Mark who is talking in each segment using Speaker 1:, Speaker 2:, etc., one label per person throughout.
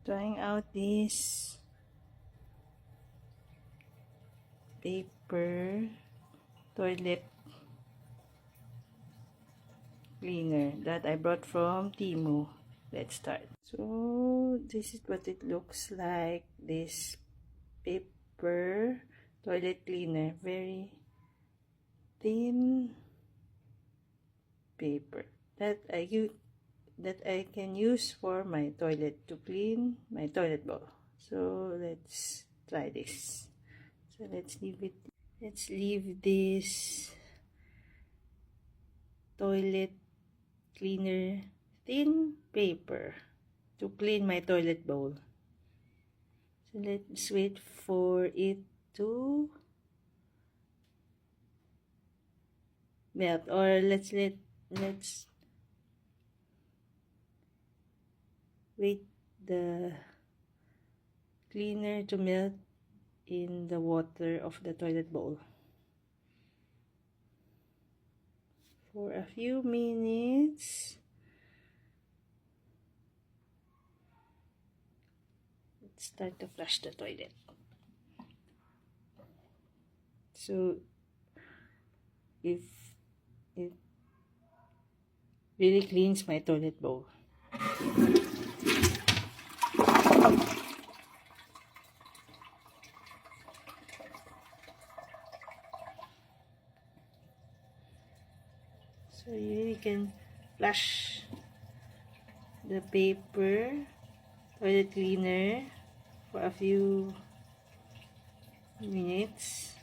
Speaker 1: Trying out this paper toilet cleaner that I brought from Temu. Let's start. So this is what it looks like, this paper toilet cleaner. Very thin paper that I can use for my toilet to clean my toilet bowl. So let's try this. So let's leave this toilet cleaner thin paper to clean my toilet bowl. So let's wait for it to melt, or let's wait the cleaner to melt in the water of the toilet bowl for a few minutes. Let's start to flush the toilet. So if it really cleans my toilet bowl. So you really can flush the paper toilet cleaner for a few minutes.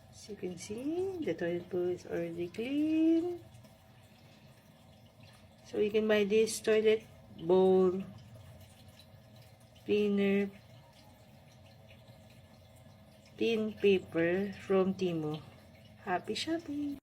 Speaker 1: As you can see, the toilet bowl is already clean. So you can buy this toilet bowl cleaner thin paper from Temu. Happy shopping!